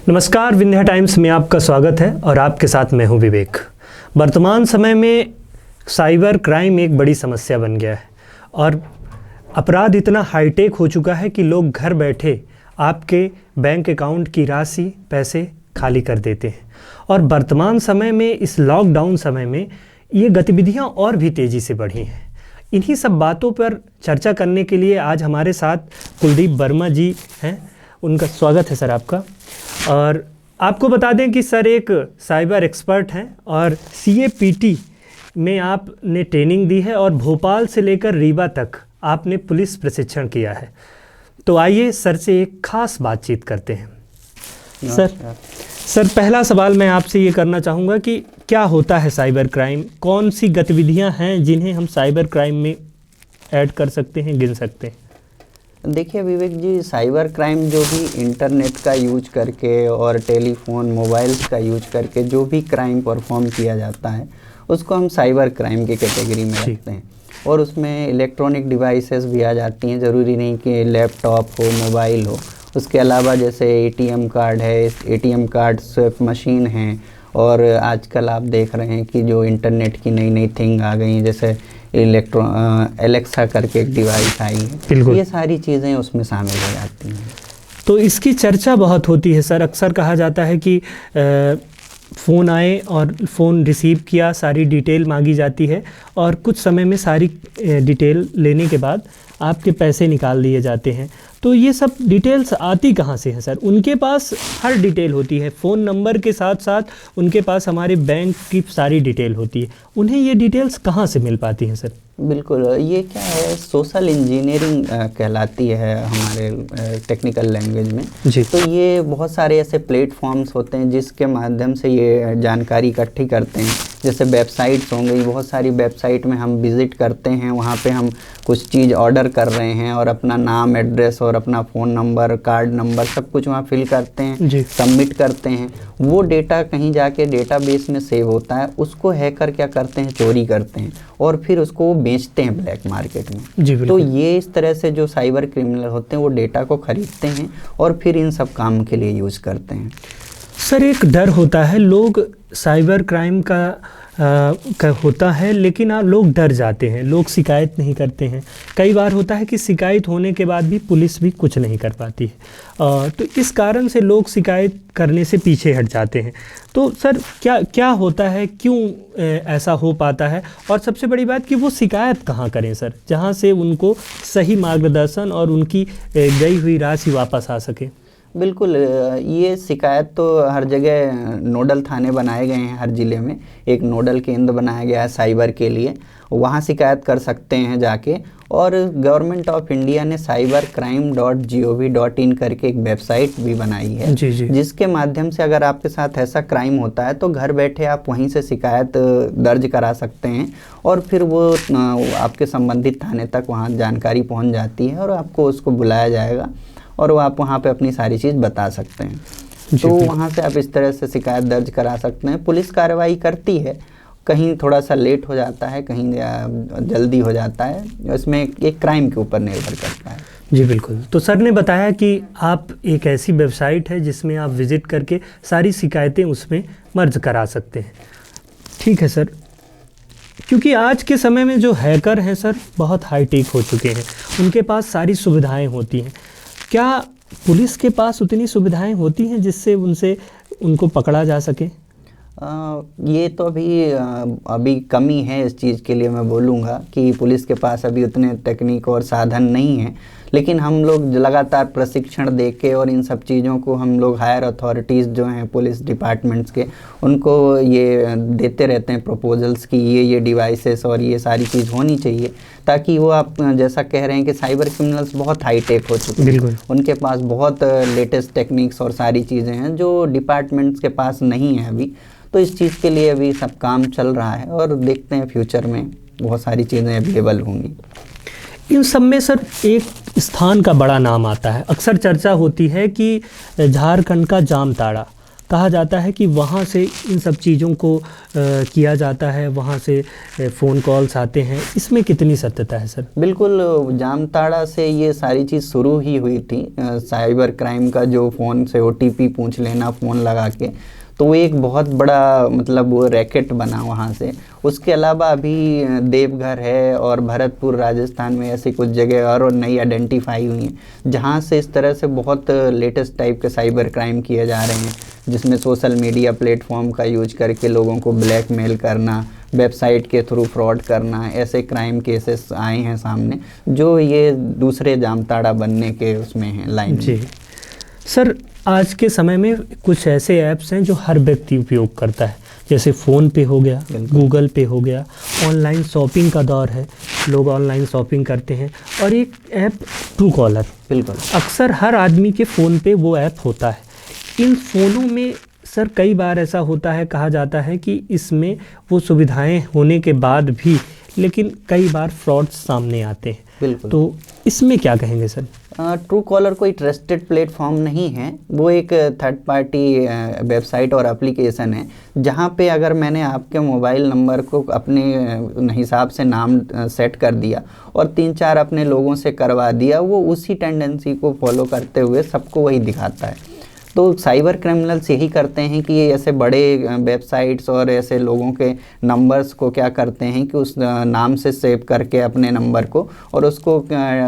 नमस्कार, विंध्या टाइम्स में आपका स्वागत है और आपके साथ मैं हूं विवेक। वर्तमान समय में साइबर क्राइम एक बड़ी समस्या बन गया है और अपराध इतना हाईटेक हो चुका है कि लोग घर बैठे आपके बैंक अकाउंट की राशि, पैसे खाली कर देते हैं। और वर्तमान समय में, इस लॉकडाउन समय में, ये गतिविधियां और भी तेज़ी से बढ़ी हैं। इन्हीं सब बातों पर चर्चा करने के लिए आज हमारे साथ कुलदीप वर्मा जी हैं। उनका स्वागत है सर आपका। और आपको बता दें कि सर एक साइबर एक्सपर्ट हैं और CAPT में आपने ट्रेनिंग दी है और भोपाल से लेकर रीवा तक आपने पुलिस प्रशिक्षण किया है। तो आइए सर से एक खास बातचीत करते हैं। सर पहला सवाल मैं आपसे ये करना चाहूँगा कि क्या होता है साइबर क्राइम, कौन सी गतिविधियाँ हैं जिन्हें हम साइबर क्राइम में ऐड कर सकते हैं, गिन सकते हैं? देखिए विवेक जी, साइबर क्राइम जो भी इंटरनेट का यूज करके और टेलीफोन, मोबाइल्स का यूज करके जो भी क्राइम परफॉर्म किया जाता है उसको हम साइबर क्राइम की कैटेगरी में रखते हैं। और उसमें इलेक्ट्रॉनिक डिवाइसेस भी आ जाती हैं, ज़रूरी नहीं कि लैपटॉप हो, मोबाइल हो। उसके अलावा जैसे ATM कार्ड है, ATM कार्ड स्विप मशीन हैं, और आजकल आप देख रहे हैं कि जो इंटरनेट की नई नई थिंग आ गई हैं, जैसे एलेक्सा करके एक डिवाइस आई है, ये सारी चीज़ें उसमें शामिल हो जाती हैं। तो इसकी चर्चा बहुत होती है सर। अक्सर कहा जाता है कि फ़ोन आए और फ़ोन रिसीव किया, सारी डिटेल मांगी जाती है और कुछ समय में सारी डिटेल लेने के बाद आपके पैसे निकाल लिए जाते हैं। तो ये सब डिटेल्स आती कहाँ से हैं सर? उनके पास हर डिटेल होती है, फ़ोन नंबर के साथ साथ उनके पास हमारे बैंक की सारी डिटेल होती है। उन्हें ये डिटेल्स कहाँ से मिल पाती हैं सर? बिल्कुल, ये क्या है, सोशल इंजीनियरिंग कहलाती है हमारे टेक्निकल लैंग्वेज में जी। तो ये बहुत सारे ऐसे प्लेटफॉर्म्स होते हैं जिसके माध्यम से ये जानकारी इकट्ठी करते हैं। जैसे वेबसाइट्स हो गई, बहुत सारी वेबसाइट में हम विज़िट करते हैं, वहाँ पे हम कुछ चीज़ ऑर्डर कर रहे हैं और अपना नाम, एड्रेस और अपना फ़ोन नंबर, कार्ड नंबर सब कुछ वहाँ फिल करते हैं, सबमिट करते हैं। वो डेटा कहीं जाके डेटाबेस में सेव होता है, उसको हैकर क्या करते हैं, चोरी करते हैं और फिर उसको बेचते हैं ब्लैक मार्केट में। तो ये इस तरह से जो साइबर क्रिमिनल होते हैं वो डेटा को खरीदते हैं और फिर इन सब काम के लिए यूज़ करते हैं। सर एक डर होता है, लोग साइबर क्राइम का होता है लेकिन लोग डर जाते हैं, लोग शिकायत नहीं करते हैं। कई बार होता है कि शिकायत होने के बाद भी पुलिस भी कुछ नहीं कर पाती है, तो इस कारण से लोग शिकायत करने से पीछे हट जाते हैं। तो सर क्या होता है, क्यों ऐसा हो पाता है? और सबसे बड़ी बात कि वो शिकायत कहाँ करें सर, जहाँ से उनको सही मार्गदर्शन और उनकी गई हुई राशि वापस आ सके? बिल्कुल, ये शिकायत तो हर जगह नोडल थाने बनाए गए हैं, हर ज़िले में एक नोडल केंद्र बनाया गया है साइबर के लिए, वहाँ शिकायत कर सकते हैं जाके। और गवर्नमेंट ऑफ इंडिया ने cybercrime.gov.in करके एक वेबसाइट भी बनाई है जी। जिसके माध्यम से अगर आपके साथ ऐसा क्राइम होता है तो घर बैठे आप वहीं से शिकायत दर्ज करा सकते हैं और फिर वो आपके संबंधित थाने तक वहाँ जानकारी पहुँच जाती है और आपको उसको बुलाया जाएगा और वो आप वहाँ पे अपनी सारी चीज़ बता सकते हैं। तो वहाँ से आप इस तरह से शिकायत दर्ज करा सकते हैं। पुलिस कार्रवाई करती है, कहीं थोड़ा सा लेट हो जाता है, कहीं जल्दी हो जाता है, इसमें एक क्राइम के ऊपर निर्भर करता है। जी बिल्कुल। तो सर ने बताया कि आप एक ऐसी वेबसाइट है जिसमें आप विज़िट करके सारी शिकायतें उसमें मर्ज करा सकते हैं। ठीक है सर, क्योंकि आज के समय में जो हैकर हैं सर बहुत हाईटेक हो चुके हैं, उनके पास सारी सुविधाएँ होती हैं। क्या पुलिस के पास उतनी सुविधाएं होती हैं जिससे उनको पकड़ा जा सके? ये तो अभी कमी है इस चीज़ के लिए। मैं बोलूँगा कि पुलिस के पास अभी उतने टेक्निक और साधन नहीं हैं, लेकिन हम लोग लगातार प्रशिक्षण देके और इन सब चीज़ों को हम लोग हायर अथॉरिटीज़ जो हैं पुलिस डिपार्टमेंट्स के, उनको ये देते रहते हैं प्रपोजल्स कि ये डिवाइसेस और ये सारी चीज़ होनी चाहिए, ताकि वो आप जैसा कह रहे हैं कि साइबर क्रिमिनल्स बहुत हाईटेक हो चुके हैं, उनके पास बहुत लेटेस्ट टेक्निक्स और सारी चीज़ें हैं जो डिपार्टमेंट्स के पास नहीं है अभी। तो इस चीज़ के लिए अभी सब काम चल रहा है और देखते हैं फ्यूचर में बहुत सारी चीज़ें अवेलेबल होंगी। इन सब में सर एक स्थान का बड़ा नाम आता है, अक्सर चर्चा होती है कि झारखंड का जामताड़ा। कहा जाता है कि वहाँ से इन सब चीज़ों को किया जाता है, वहाँ से फ़ोन कॉल्स आते हैं, इसमें कितनी सत्यता है सर? बिल्कुल, जामताड़ा से ये सारी चीज़ शुरू ही हुई थी। साइबर क्राइम का जो फ़ोन से OTP पूछ लेना फ़ोन लगा के, तो वो एक बहुत बड़ा मतलब वो रैकेट बना वहाँ से। उसके अलावा अभी देवघर है और भरतपुर राजस्थान में ऐसी कुछ जगह और नई आइडेंटिफाई हुई हैं जहाँ से इस तरह से बहुत लेटेस्ट टाइप के साइबर क्राइम किए जा रहे हैं, जिसमें सोशल मीडिया प्लेटफॉर्म का यूज करके लोगों को ब्लैकमेल करना, वेबसाइट के थ्रू फ्रॉड करना, ऐसे क्राइम केसेस आए हैं सामने जो ये दूसरे जामताड़ा बनने के उसमें हैं लाइन। जी सर, आज के समय में कुछ ऐसे ऐप्स हैं जो हर व्यक्ति उपयोग करता है, जैसे फ़ोन पे हो गया, गूगल पे हो गया, ऑनलाइन शॉपिंग का दौर है, लोग ऑनलाइन शॉपिंग करते हैं, और एक ऐप ट्रू कॉलर। बिल्कुल, अक्सर हर आदमी के फ़ोन पे वो ऐप होता है। इन फ़ोनों में सर कई बार ऐसा होता है, कहा जाता है कि इसमें वो सुविधाएं होने के बाद भी लेकिन कई बार फ्रॉड सामने आते हैं। बिल्कुल, तो इसमें क्या कहेंगे सर? ट्रू कॉलर कोई ट्रस्टेड प्लेटफॉर्म नहीं है, वो एक थर्ड पार्टी वेबसाइट और एप्लीकेशन है जहाँ पे अगर मैंने आपके मोबाइल नंबर को अपने हिसाब से नाम सेट कर दिया और 3-4 अपने लोगों से करवा दिया, वो उसी टेंडेंसी को फॉलो करते हुए सबको वही दिखाता है। तो साइबर क्रिमिनल्स यही करते हैं कि ये ऐसे बड़े वेबसाइट्स और ऐसे लोगों के नंबर्स को क्या करते हैं कि उस नाम से सेव करके अपने नंबर को, और उसको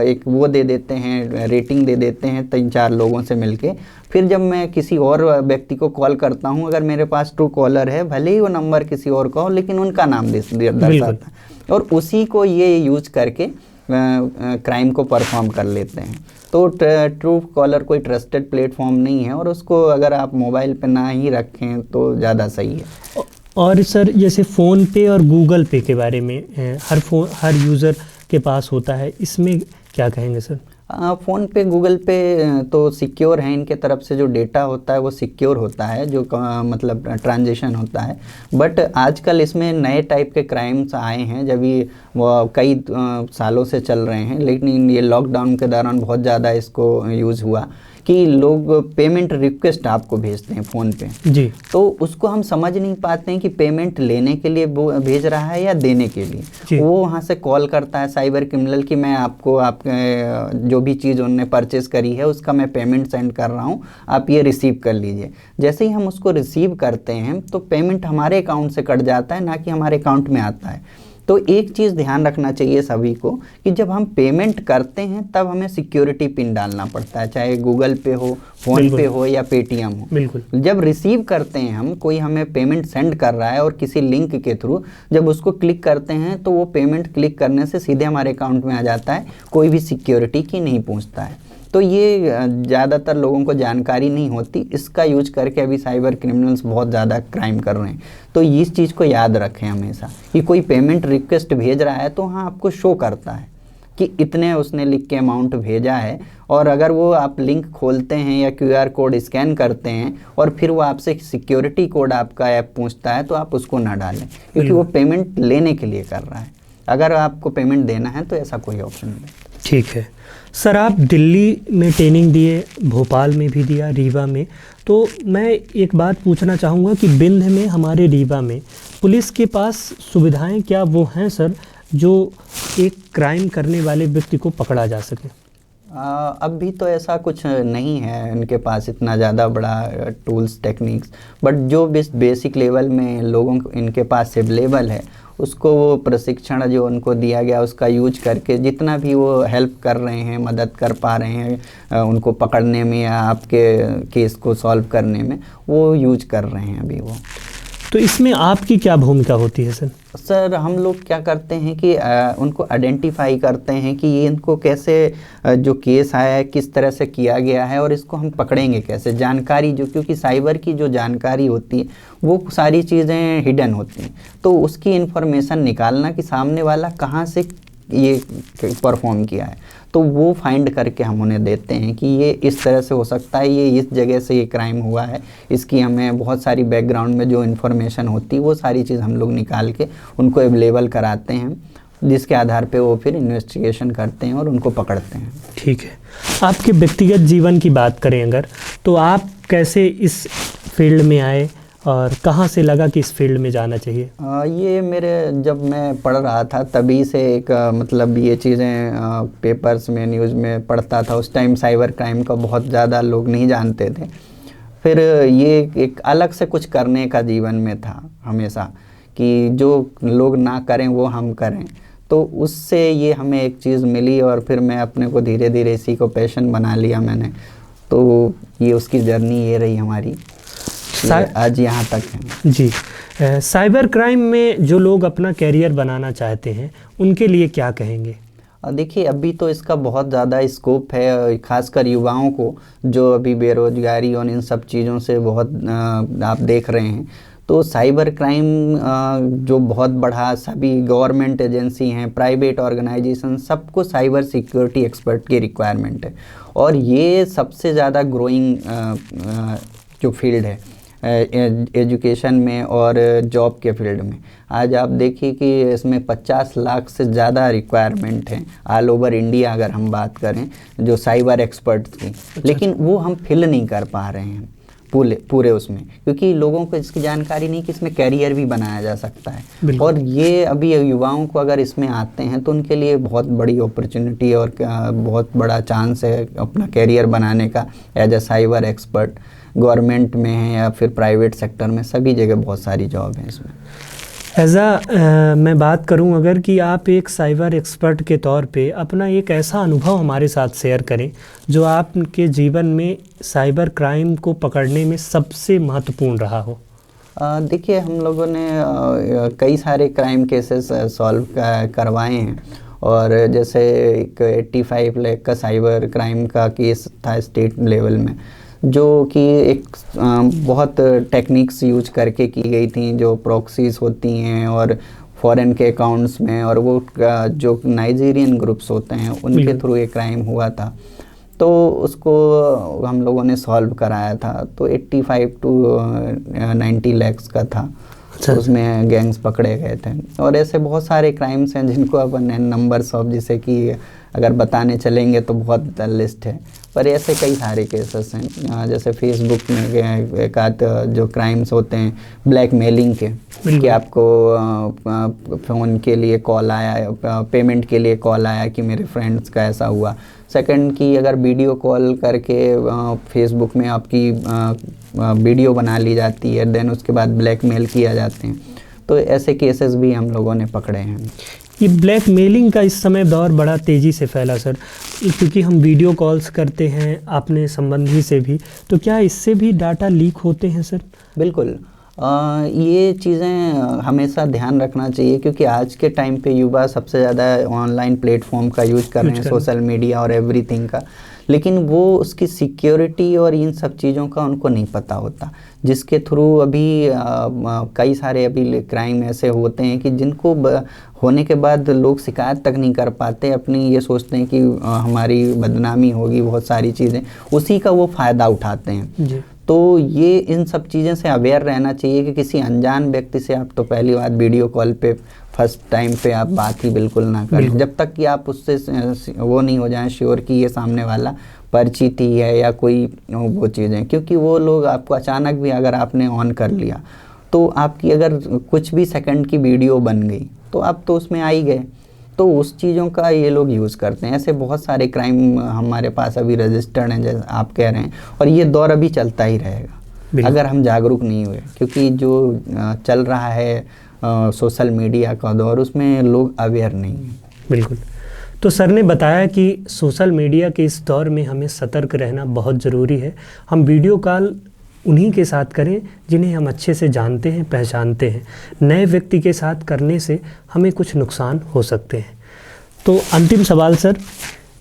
एक वो दे देते हैं, रेटिंग दे देते हैं 3-4 लोगों से मिलके। फिर जब मैं किसी और व्यक्ति को कॉल करता हूं, अगर मेरे पास ट्रू कॉलर है, भले ही वो नंबर किसी और का हो, लेकिन उनका नाम दर्शाता है, और उसी को ये यूज करके क्राइम को परफॉर्म कर लेते हैं। तो ट्रू कॉलर कोई ट्रस्टेड प्लेटफॉर्म नहीं है, और उसको अगर आप मोबाइल पे ना ही रखें तो ज़्यादा सही है। और सर जैसे फ़ोन पे और गूगल पे के बारे में हर यूज़र के पास होता है, इसमें क्या कहेंगे सर? फ़ोन पे गूगल पे तो सिक्योर है, इनके तरफ से जो डेटा होता है वो सिक्योर होता है, जो मतलब ट्रांजैक्शन होता है। बट आजकल इसमें नए टाइप के क्राइम्स आए हैं, जब ये वो कई सालों से चल रहे हैं, लेकिन ये लॉकडाउन के दौरान बहुत ज़्यादा इसको यूज़ हुआ कि लोग पेमेंट रिक्वेस्ट आपको भेजते हैं फ़ोन पे जी, तो उसको हम समझ नहीं पाते हैं कि पेमेंट लेने के लिए भेज रहा है या देने के लिए। वो वहाँ से कॉल करता है साइबर क्रिमिनल कि मैं आपको आपके जो भी चीज़ उन्होंने परचेज़ करी है उसका मैं पेमेंट सेंड कर रहा हूँ, आप ये रिसीव कर लीजिए। जैसे ही हम उसको रिसीव करते हैं तो पेमेंट हमारे अकाउंट से कट जाता है, ना कि हमारे अकाउंट में आता है। तो एक चीज़ ध्यान रखना चाहिए सभी को कि जब हम पेमेंट करते हैं तब हमें सिक्योरिटी पिन डालना पड़ता है, चाहे गूगल पे हो, फ़ोन पे हो या पेटीएम हो। बिल्कुल। जब रिसीव करते हैं हम, कोई हमें पेमेंट सेंड कर रहा है और किसी लिंक के थ्रू जब उसको क्लिक करते हैं तो वो पेमेंट क्लिक करने से सीधे हमारे अकाउंट में आ जाता है, कोई भी सिक्योरिटी की नहीं पूछता है। तो ये ज़्यादातर लोगों को जानकारी नहीं होती, इसका यूज करके अभी साइबर क्रिमिनल्स बहुत ज़्यादा क्राइम कर रहे हैं। तो इस चीज़ को याद रखें हमेशा कि कोई पेमेंट रिक्वेस्ट भेज रहा है तो हाँ आपको शो करता है कि इतने उसने लिख के अमाउंट भेजा है, और अगर वो आप लिंक खोलते हैं या QR कोड स्कैन करते हैं और फिर वो आपसे सिक्योरिटी कोड आपका ऐप पूछता है तो आप उसको ना डालें, क्योंकि वो पेमेंट लेने के लिए कर रहा है। अगर आपको पेमेंट देना है तो ऐसा कोई ऑप्शन नहीं। ठीक है सर, आप दिल्ली में ट्रेनिंग दिए, भोपाल में भी दिया, रीवा में, तो मैं एक बात पूछना चाहूँगा कि बिंद में, हमारे रीवा में पुलिस के पास सुविधाएं क्या वो हैं सर जो एक क्राइम करने वाले व्यक्ति को पकड़ा जा सके? अभी तो ऐसा कुछ नहीं है इनके पास इतना ज़्यादा बड़ा टूल्स टेक्निक्स, बट जो बेसिक लेवल में लोगों को इनके पास अवेलेबल है उसको वो प्रशिक्षण जो उनको दिया गया उसका यूज करके जितना भी वो हेल्प कर रहे हैं, मदद कर पा रहे हैं उनको पकड़ने में या आपके केस को सॉल्व करने में, वो यूज कर रहे हैं अभी वो। तो इसमें आपकी क्या भूमिका होती है सर? सर हम लोग क्या करते हैं कि उनको आइडेंटिफाई करते हैं कि ये इनको कैसे जो केस आया है किस तरह से किया गया है और इसको हम पकड़ेंगे कैसे। जानकारी जो, क्योंकि साइबर की जो जानकारी होती है वो सारी चीज़ें हिडन होती हैं, तो उसकी इन्फॉर्मेशन निकालना कि सामने वाला कहाँ से ये परफॉर्म किया है, तो वो फाइंड करके हम उन्हें देते हैं कि ये इस तरह से हो सकता है, ये इस जगह से ये क्राइम हुआ है, इसकी हमें बहुत सारी बैकग्राउंड में जो इन्फॉर्मेशन होती है वो सारी चीज़ हम लोग निकाल के उनको अवेलेबल कराते हैं, जिसके आधार पे वो फिर इन्वेस्टिगेशन करते हैं और उनको पकड़ते हैं। ठीक है, आपके व्यक्तिगत जीवन की बात करें अगर, तो आप कैसे इस फील्ड में आए और कहाँ से लगा कि इस फील्ड में जाना चाहिए? ये मेरे जब मैं पढ़ रहा था तभी से एक मतलब ये चीज़ें पेपर्स में न्यूज़ में पढ़ता था। उस टाइम साइबर क्राइम का बहुत ज़्यादा लोग नहीं जानते थे। फिर ये एक अलग से कुछ करने का जीवन में था हमेशा, कि जो लोग ना करें वो हम करें। तो उससे ये हमें एक चीज़ मिली और फिर मैं अपने को धीरे धीरे इसी को पैशन बना लिया मैंने। तो ये उसकी जर्नी ये रही हमारी, आज यहाँ तक है जी। साइबर क्राइम में जो लोग अपना कैरियर बनाना चाहते हैं उनके लिए क्या कहेंगे? देखिए, अभी तो इसका बहुत ज़्यादा स्कोप है, खासकर युवाओं को जो अभी बेरोजगारी और इन सब चीज़ों से बहुत आप देख रहे हैं। तो साइबर क्राइम जो बहुत बढ़ा, सभी गवर्नमेंट एजेंसी हैं, प्राइवेट ऑर्गेनाइजेशन, सबको साइबर सिक्योरिटी एक्सपर्ट की रिक्वायरमेंट है। और ये सबसे ज़्यादा ग्रोइंग जो फील्ड है एजुकेशन में और जॉब के फील्ड में। आज आप देखिए कि इसमें 50 लाख से ज़्यादा रिक्वायरमेंट है ऑल ओवर इंडिया अगर हम बात करें जो साइबर एक्सपर्ट्स की। लेकिन वो हम फिल नहीं कर पा रहे हैं पूरे उसमें, क्योंकि लोगों को इसकी जानकारी नहीं कि इसमें कैरियर भी बनाया जा सकता है। और ये अभी युवाओं को अगर इसमें आते हैं तो उनके लिए बहुत बड़ी अपॉर्चुनिटी और बहुत बड़ा चांस है अपना कैरियर बनाने का as a cyber expert. Government में है या फिर प्राइवेट सेक्टर में, सभी जगह बहुत सारी जॉब है इसमें। मैं बात करूं अगर कि आप एक साइबर एक्सपर्ट के तौर पे अपना एक ऐसा अनुभव हमारे साथ शेयर करें जो आपके जीवन में साइबर क्राइम को पकड़ने में सबसे महत्वपूर्ण रहा हो। देखिए, हम लोगों ने कई सारे क्राइम केसेस सॉल्व करवाए हैं। और जैसे एक 85 लाख का साइबर क्राइम का केस था स्टेट लेवल में, जो कि एक बहुत टेक्निक्स यूज करके की गई थी, जो प्रॉक्सीज होती हैं और फॉरेन के अकाउंट्स में, और वो जो नाइजीरियन ग्रुप्स होते हैं उनके थ्रू ये क्राइम हुआ था। तो उसको हम लोगों ने सॉल्व कराया था। तो 85 to 90 lakhs का था। तो उसमें गैंग्स पकड़े गए थे। और ऐसे बहुत सारे क्राइम्स हैं जिनको अपन नंबर्स ऑफ, जिसे कि अगर बताने चलेंगे तो बहुत लिस्ट है, पर ऐसे कई सारे केसेस हैं। जैसे फेसबुक में एक आध जो क्राइम्स होते हैं ब्लैकमेलिंग के, कि आपको फ़ोन के लिए कॉल आया, पेमेंट के लिए कॉल आया कि मेरे फ्रेंड्स का ऐसा हुआ। सेकंड की अगर वीडियो कॉल करके फेसबुक में आपकी वीडियो बना ली जाती है, देन उसके बाद ब्लैकमेल किया जाते हैं। तो ऐसे केसेस भी हम लोगों ने पकड़े हैं। ये ब्लैकमेलिंग का इस समय दौर बड़ा तेज़ी से फैला सर, क्योंकि हम वीडियो कॉल्स करते हैं अपने संबंधी से भी, तो क्या इससे भी डाटा लीक होते हैं सर? बिल्कुल। ये चीज़ें हमेशा ध्यान रखना चाहिए, क्योंकि आज के टाइम पे युवा सबसे ज़्यादा ऑनलाइन प्लेटफॉर्म का यूज कर रहे हैं, सोशल मीडिया और एवरीथिंग का। लेकिन वो उसकी सिक्योरिटी और इन सब चीज़ों का उनको नहीं पता होता, जिसके थ्रू अभी कई सारे अभी क्राइम ऐसे होते हैं कि जिनको होने के बाद लोग शिकायत तक नहीं कर पाते। अपनी ये सोचते हैं कि हमारी बदनामी होगी, बहुत सारी चीज़ें, उसी का वो फ़ायदा उठाते हैं जी। तो ये इन सब चीज़ें से अवेयर रहना चाहिए कि किसी अनजान व्यक्ति से आप तो पहली बात वीडियो कॉल पे फर्स्ट टाइम पे आप बात ही बिल्कुल ना करें, जब तक कि आप उससे वो नहीं हो जाएं श्योर कि ये सामने वाला परिचित ही है या कोई वो चीज़ें। क्योंकि वो लोग आपको अचानक भी अगर आपने ऑन कर लिया तो आपकी अगर कुछ भी सेकंड की वीडियो बन गई तो आप तो उसमें आ ही गए। तो उस चीज़ों का ये लोग यूज़ करते हैं। ऐसे बहुत सारे क्राइम हमारे पास अभी रजिस्टर्ड हैं, जैसे आप कह रहे हैं, और ये दौर अभी चलता ही रहेगा अगर हम जागरूक नहीं हुए। क्योंकि जो चल रहा है सोशल मीडिया का दौर, उसमें लोग अवेयर नहीं हैं। बिल्कुल। तो सर ने बताया कि सोशल मीडिया के इस दौर में हमें सतर्क रहना बहुत ज़रूरी है। हम वीडियो कॉल उन्हीं के साथ करें जिन्हें हम अच्छे से जानते हैं, पहचानते हैं। नए व्यक्ति के साथ करने से हमें कुछ नुकसान हो सकते हैं। तो अंतिम सवाल सर,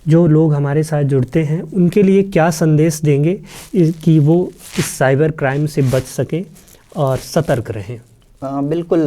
जो लोग हमारे साथ जुड़ते हैं उनके लिए क्या संदेश देंगे कि वो इस साइबर क्राइम से बच सकें और सतर्क रहें? बिल्कुल,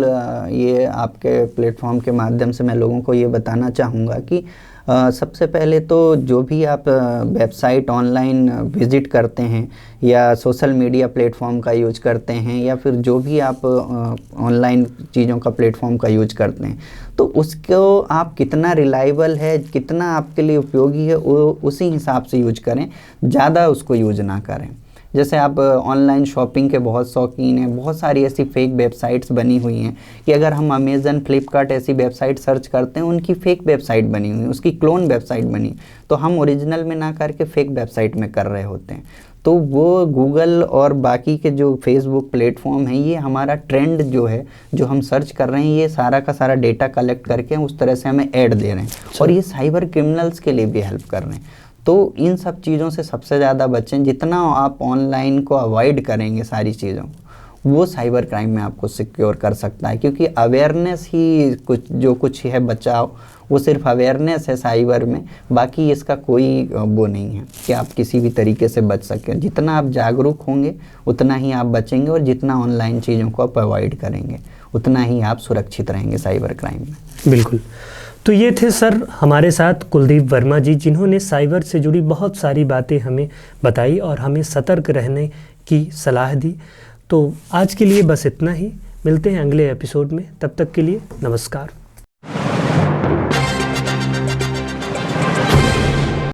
ये आपके प्लेटफॉर्म के माध्यम से मैं लोगों को ये बताना चाहूँगा कि सबसे पहले तो जो भी आप वेबसाइट ऑनलाइन विज़िट करते हैं या सोशल मीडिया प्लेटफॉर्म का यूज करते हैं या फिर जो भी आप ऑनलाइन चीज़ों का प्लेटफॉर्म का यूज करते हैं, तो उसको आप कितना रिलायबल है, कितना आपके लिए उपयोगी है, वो उसी हिसाब से यूज करें, ज़्यादा उसको यूज ना करें। जैसे आप ऑनलाइन शॉपिंग के बहुत शौकीन हैं, बहुत सारी ऐसी फेक वेबसाइट्स बनी हुई हैं कि अगर हम अमेज़न, फ्लिपकार्ट ऐसी वेबसाइट सर्च करते हैं, उनकी फेक वेबसाइट बनी हुई है, उसकी क्लोन वेबसाइट बनी, तो हम ओरिजिनल में ना करके फेक वेबसाइट में कर रहे होते हैं। तो वो गूगल और बाकी के जो फेसबुक प्लेटफॉर्म हैं, ये हमारा ट्रेंड जो है, जो हम सर्च कर रहे हैं, ये सारा का सारा डेटा कलेक्ट करके उस तरह से हमें ऐड दे रहे हैं, और ये साइबर क्रिमिनल्स के लिए भी हेल्प कर रहे हैं। तो इन सब चीज़ों से सबसे ज़्यादा बचें। जितना आप ऑनलाइन को अवॉइड करेंगे सारी चीज़ों, वो साइबर क्राइम में आपको सिक्योर कर सकता है, क्योंकि अवेयरनेस ही कुछ है बचाव, वो सिर्फ अवेयरनेस है साइबर में, बाकी इसका कोई वो नहीं है कि आप किसी भी तरीके से बच सकें। जितना आप जागरूक होंगे उतना ही आप बचेंगे, और जितना ऑनलाइन चीज़ों को आप अवॉइड करेंगे उतना ही आप सुरक्षित रहेंगे साइबर क्राइम में। बिल्कुल। तो ये थे सर हमारे साथ कुलदीप वर्मा जी, जिन्होंने साइबर से जुड़ी बहुत सारी बातें हमें बताई और हमें सतर्क रहने की सलाह दी। तो आज के लिए बस इतना ही, मिलते हैं अगले एपिसोड में, तब तक के लिए नमस्कार।